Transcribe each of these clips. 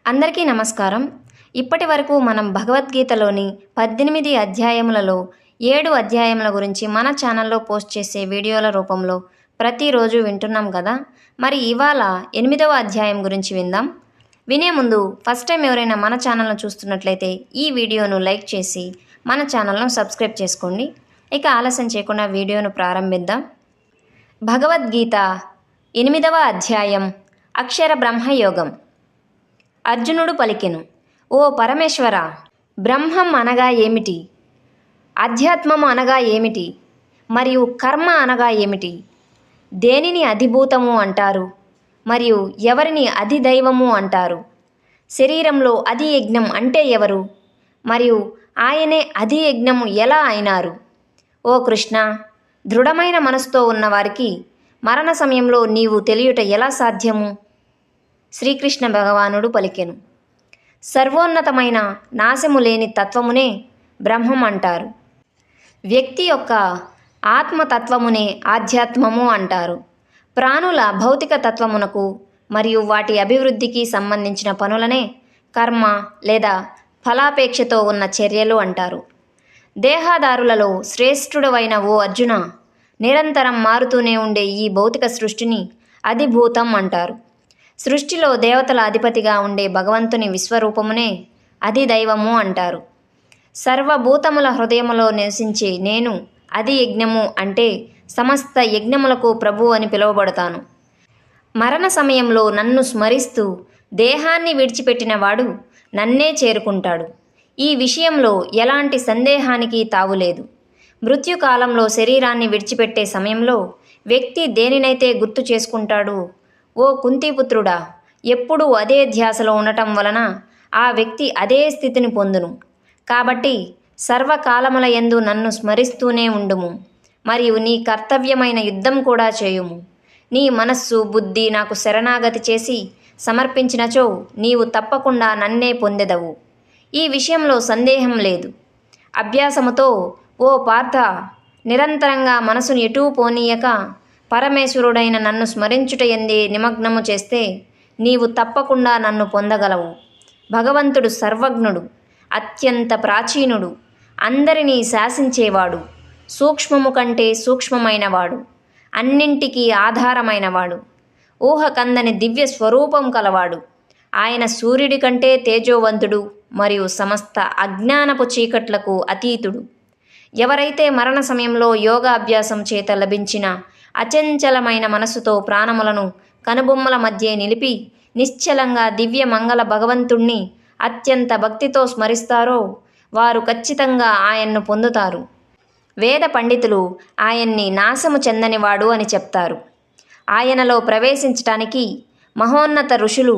అందరికీ నమస్కారం. ఇప్పటి వరకు మనం భగవద్గీతలోని 18 అధ్యాయములలో 7 అధ్యాయముల గురించి మన ఛానల్లో పోస్ట్ చేసే వీడియోల రూపంలో ప్రతిరోజు వింటున్నాం కదా. మరి ఇవాళ 8వ అధ్యాయం గురించి విందాం. వినే ముందు ఫస్ట్ టైం ఎవరైనా మన ఛానల్ను చూస్తున్నట్లయితే ఈ వీడియోను లైక్ చేసి మన ఛానల్ను సబ్స్క్రైబ్ చేసుకోండి. ఇక ఆలస్యం చేయకుండా వీడియోను ప్రారంభిద్దాం. భగవద్గీత 8వ అధ్యాయం అక్షర బ్రహ్మయోగం. అర్జునుడు పలికెను, ఓ పరమేశ్వర, బ్రహ్మం అనగా ఏమిటి? అధ్యాత్మము అనగా ఏమిటి? మరియు కర్మ అనగా ఏమిటి? దేనిని అధిభూతము అంటారు? మరియు ఎవరిని అధిదైవము అంటారు? శరీరంలో అధియజ్ఞం అంటే ఎవరు? మరియు ఆయనే అధియజ్ఞము ఎలా అయినారు? ఓ కృష్ణ, దృఢమైన మనసుతో ఉన్నవారికి మరణ సమయంలో నీవు తెలియుట ఎలా సాధ్యము? శ్రీకృష్ణ భగవానుడు పలికెను, సర్వోన్నతమైన నాశము లేని తత్వమునే బ్రహ్మం అంటారు. వ్యక్తి యొక్క ఆత్మతత్వమునే ఆధ్యాత్మము అంటారు. ప్రాణుల భౌతిక తత్వమునకు మరియు వాటి అభివృద్ధికి సంబంధించిన పనులనే కర్మ లేదా ఫలాపేక్షతో ఉన్న చర్యలు అంటారు. దేహాదారులలో శ్రేష్ఠుడవైన ఓ అర్జున, నిరంతరం మారుతూనే ఉండే ఈ భౌతిక సృష్టిని అధిభూతం అంటారు. సృష్టిలో దేవతల అధిపతిగా ఉండే భగవంతుని విశ్వరూపమునే అధిదైవము అంటారు. సర్వభూతముల హృదయములో నివసించే నేను అధియజ్ఞము అంటే సమస్త యజ్ఞములకు ప్రభువు అని పిలువబడతాను. మరణ సమయంలో నన్ను స్మరిస్తూ దేహాన్ని విడిచిపెట్టిన వాడు నన్నే చేరుకుంటాడు. ఈ విషయంలో ఎలాంటి సందేహానికి తావులేదు. మృత్యుకాలంలో శరీరాన్ని విడిచిపెట్టే సమయంలో వ్యక్తి దేనినైతే గుర్తు చేసుకుంటాడు, ఓ కుంతిపుత్రుడా, ఎప్పుడూ అదే ధ్యాసలో ఉండటం వలన ఆ వ్యక్తి అదే స్థితిని పొందును. కాబట్టి సర్వకాలముల యందు నన్ను స్మరిస్తూనే ఉండుము. మరియు నీ కర్తవ్యమైన యుద్ధం కూడా చేయుము. నీ మనస్సు బుద్ధి నాకు శరణాగతి చేసి సమర్పించినచో నీవు తప్పకుండా నన్నే పొందెదవు. ఈ విషయంలో సందేహం లేదు. అభ్యాసముతో ఓ పార్థ, నిరంతరంగా మనసును ఎటూ పోనీయక పరమేశ్వరుడైన నన్ను స్మరించుట యందే నిమగ్నము చేస్తే నీవు తప్పకుండా నన్ను పొందగలవు. భగవంతుడు సర్వజ్ఞుడు, అత్యంత ప్రాచీనుడు, అందరినీ శాసించేవాడు, సూక్ష్మము కంటే సూక్ష్మమైనవాడు, అన్నింటికీ ఆధారమైనవాడు, ఊహకందని దివ్య స్వరూపం కలవాడు. ఆయన సూర్యుడి కంటే తేజోవంతుడు మరియు సమస్త అజ్ఞానపు చీకట్లకు అతీతుడు. ఎవరైతే మరణ సమయంలో యోగాభ్యాసం చేత లభించిన అచంచలమైన మనస్సుతో ప్రాణములను కనుబొమ్మల మధ్య నిలిపి నిశ్చలంగా దివ్య మంగళ భగవంతుణ్ణి అత్యంత భక్తితో స్మరిస్తారో వారు ఖచ్చితంగా ఆయన్ను పొందుతారు. వేద పండితులు ఆయన్ని నాశము చెందనివాడు అని చెప్తారు. ఆయనలో ప్రవేశించటానికి మహోన్నత ఋషులు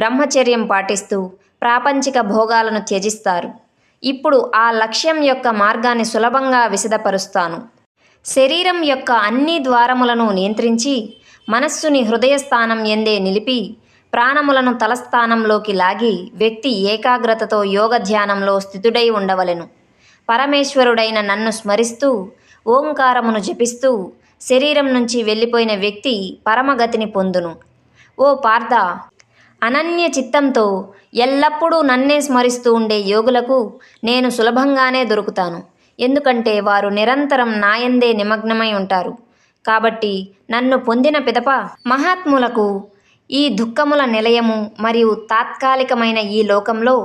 బ్రహ్మచర్యం పాటిస్తూ ప్రాపంచిక భోగాలను త్యజిస్తారు. ఇప్పుడు ఆ లక్ష్యం యొక్క మార్గాన్ని సులభంగా విశదపరుస్తాను. శరీరం యొక్క అన్ని ద్వారములను నియంత్రించి మనస్సుని హృదయస్థానం ఎందే నిలిపి ప్రాణములను తలస్థానంలోకి లాగి వ్యక్తి ఏకాగ్రతతో యోగ ధ్యానంలో స్థితుడై ఉండవలెను. పరమేశ్వరుడైన నన్ను స్మరిస్తూ ఓంకారమును జపిస్తూ శరీరం నుంచి వెళ్ళిపోయిన వ్యక్తి పరమగతిని పొందును. ఓ పార్థ, అనన్య చిత్తంతో ఎల్లప్పుడూ నన్నే స్మరిస్తూ ఉండే యోగులకు నేను సులభంగానే దొరుకుతాను. ఎందుకంటే వారు నిరంతరం నాయందే నిమగ్నమై ఉంటారు. కాబట్టి నన్ను పొందిన పిదప మహాత్ములకు ఈ దుఃఖముల నిలయము మరియు తాత్కాలికమైన ఈ లోకంలో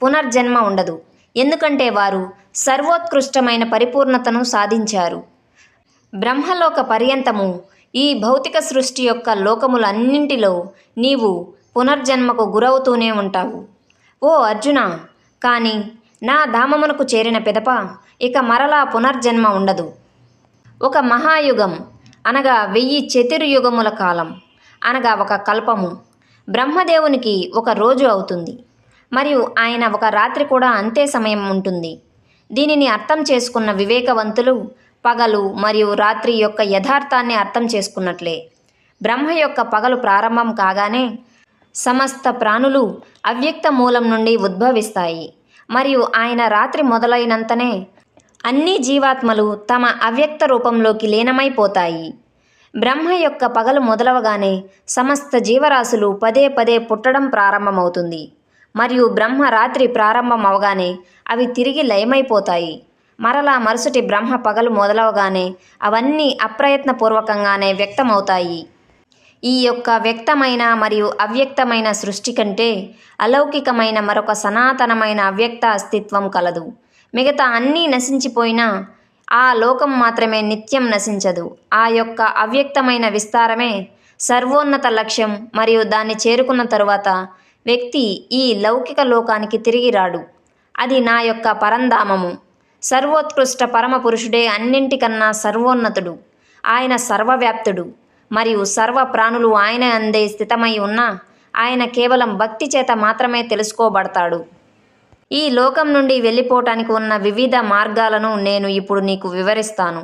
పునర్జన్మ ఉండదు. ఎందుకంటే వారు సర్వోత్కృష్టమైన పరిపూర్ణతను సాధించారు. బ్రహ్మలోక పర్యంతము ఈ భౌతిక సృష్టి యొక్క లోకములన్నింటిలో నీవు పునర్జన్మకు గురవుతూనే ఉంటావు. ఓ అర్జున, కానీ నా ధామమునకు చేరిన పిదప ఇక మరలా పునర్జన్మ ఉండదు. ఒక మహాయుగం అనగా 1000 చతుర్యుగముల కాలం అనగా ఒక కల్పము బ్రహ్మదేవునికి ఒక రోజు అవుతుంది. మరియు ఆయన ఒక రాత్రి కూడా అంతే సమయం ఉంటుంది. దీనిని అర్థం చేసుకున్న వివేకవంతులు పగలు మరియు రాత్రి యొక్క యథార్థాన్ని అర్థం చేసుకున్నట్లే. బ్రహ్మ యొక్క పగలు ప్రారంభం కాగానే సమస్త ప్రాణులు అవ్యక్త మూలం నుండి ఉద్భవిస్తాయి. మరియు ఆయన రాత్రి మొదలైనంతనే అన్ని జీవాత్మలు తమ అవ్యక్త రూపంలోకి లీనమైపోతాయి. బ్రహ్మ యొక్క పగలు మొదలవగానే సమస్త జీవరాశులు పదే పదే పుట్టడం ప్రారంభమవుతుంది. మరియు బ్రహ్మ రాత్రి ప్రారంభం అవగానే అవి తిరిగి లయమైపోతాయి. మరలా మరుసటి బ్రహ్మ పగలు మొదలవగానే అవన్నీ అప్రయత్నపూర్వకంగానే వ్యక్తమవుతాయి. ఈ యొక్క వ్యక్తమైన మరియు అవ్యక్తమైన సృష్టి కంటే అలౌకికమైన మరొక సనాతనమైన అవ్యక్త అస్తిత్వం కలదు. మిగతా అన్నీ నశించిపోయినా ఆ లోకం మాత్రమే నిత్యం నశించదు. ఆ యొక్క అవ్యక్తమైన విస్తారమే సర్వోన్నత లక్ష్యం మరియు దాన్ని చేరుకున్న తరువాత వ్యక్తి ఈ లౌకిక లోకానికి తిరిగి రాడు. అది నా యొక్క పరంధామము. సర్వోత్కృష్ట పరమ పురుషుడే అన్నింటికన్నా సర్వోన్నతుడు. ఆయన సర్వవ్యాప్తుడు మరియు సర్వ ప్రాణులు ఆయన అందే స్థితమై ఉన్న ఆయన కేవలం భక్తి చేత మాత్రమే తెలుసుకోబడతాడు. ఈ లోకం నుండి వెళ్ళిపోవటానికి ఉన్న వివిధ మార్గాలను నేను ఇప్పుడు నీకు వివరిస్తాను.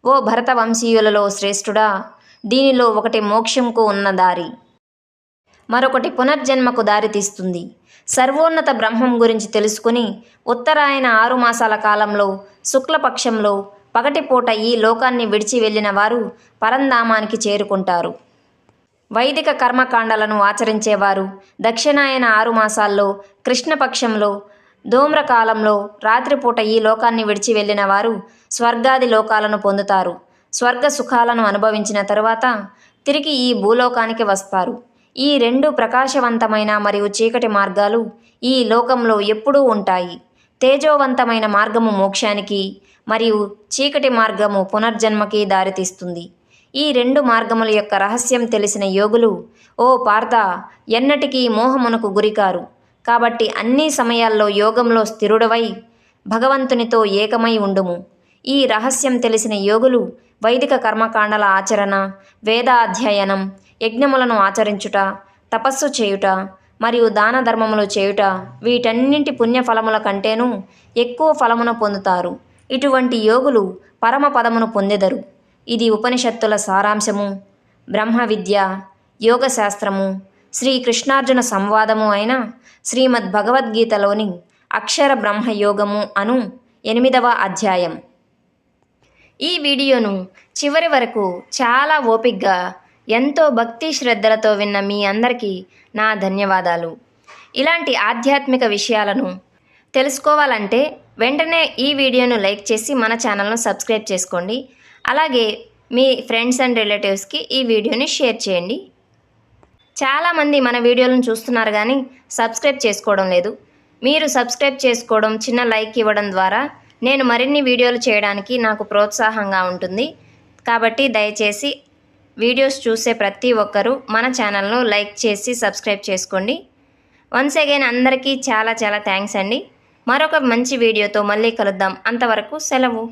ఓ భరత వంశీయులలో శ్రేష్ఠుడా, దీనిలో ఒకటి మోక్షంకు ఉన్న దారి, మరొకటి పునర్జన్మకు దారి తీస్తుంది. సర్వోన్నత బ్రహ్మం గురించి తెలుసుకుని ఉత్తరాయణ 6 మాసాల కాలంలో శుక్లపక్షంలో పగటిపూట ఈ లోకాన్ని విడిచి వెళ్ళిన వారు పరంధామానికి చేరుకుంటారు. వైదిక కర్మకాండలను ఆచరించేవారు దక్షిణాయన 6 మాసాల్లో కృష్ణపక్షంలో ధూమ్రకాలంలో రాత్రిపూట ఈ లోకాన్ని విడిచి వెళ్ళిన వారు స్వర్గాది లోకాలను పొందుతారు. స్వర్గ సుఖాలను అనుభవించిన తరువాత తిరిగి ఈ భూలోకానికి వస్తారు. ఈ 2 ప్రకాశవంతమైన మరియు చీకటి మార్గాలు ఈ లోకంలో ఎప్పుడూ ఉంటాయి. తేజోవంతమైన మార్గము మోక్షానికి మరియు చీకటి మార్గము పునర్జన్మకి దారితీస్తుంది. ఈ 2 మార్గముల యొక్క రహస్యం తెలిసిన యోగులు, ఓ పార్థ, ఎన్నటికీ మోహమునకు గురికారు. కాబట్టి అన్ని సమయాల్లో యోగంలో స్థిరుడవై భగవంతునితో ఏకమై ఉండుము. ఈ రహస్యం తెలిసిన యోగులు వైదిక కర్మకాండల ఆచరణ, వేద అధ్యయనం, యజ్ఞములను ఆచరించుట, తపస్సు చేయుట మరియు దాన ధర్మములు చేయుట, వీటన్నింటి పుణ్యఫలముల కంటేనూ ఎక్కువ ఫలమును పొందుతారు. ఇటువంటి యోగులు పరమ పదమును పొందెదరు. ఇది ఉపనిషత్తుల సారాంశము, బ్రహ్మ విద్య, యోగశాస్త్రము, శ్రీకృష్ణార్జున సంవాదము అయిన శ్రీమద్ భగవద్గీతలోని అక్షర బ్రహ్మయోగము అను 8వ అధ్యాయం. ఈ వీడియోను చివరి వరకు చాలా ఓపిగ్గా ఎంతో భక్తి శ్రద్ధలతో విన్న మీ అందరికీ నా ధన్యవాదాలు. ఇలాంటి ఆధ్యాత్మిక విషయాలను తెలుసుకోవాలంటే వెంటనే ఈ వీడియోను లైక్ చేసి మన ఛానల్ను సబ్స్క్రైబ్ చేసుకోండి. అలాగే మీ ఫ్రెండ్స్ అండ్ రిలేటివ్స్కి ఈ వీడియోని షేర్ చేయండి. చాలామంది మన వీడియోలను చూస్తున్నారు కానీ సబ్స్క్రైబ్ చేసుకోవడం లేదు. మీరు సబ్స్క్రైబ్ చేసుకోవడం, చిన్న లైక్ ఇవ్వడం ద్వారా నేను మరిన్ని వీడియోలు చేయడానికి నాకు ప్రోత్సాహంగా ఉంటుంది. కాబట్టి దయచేసి వీడియోస్ చూసే ప్రతి ఒక్కరూ మన ఛానల్ను లైక్ చేసి సబ్స్క్రైబ్ చేసుకోండి. వన్స్ అగైన్ అందరికీ చాలా చాలా థ్యాంక్స్ అండి. మరొక మంచి వీడియోతో మళ్ళీ కలుద్దాం. అంతవరకు సెలవు.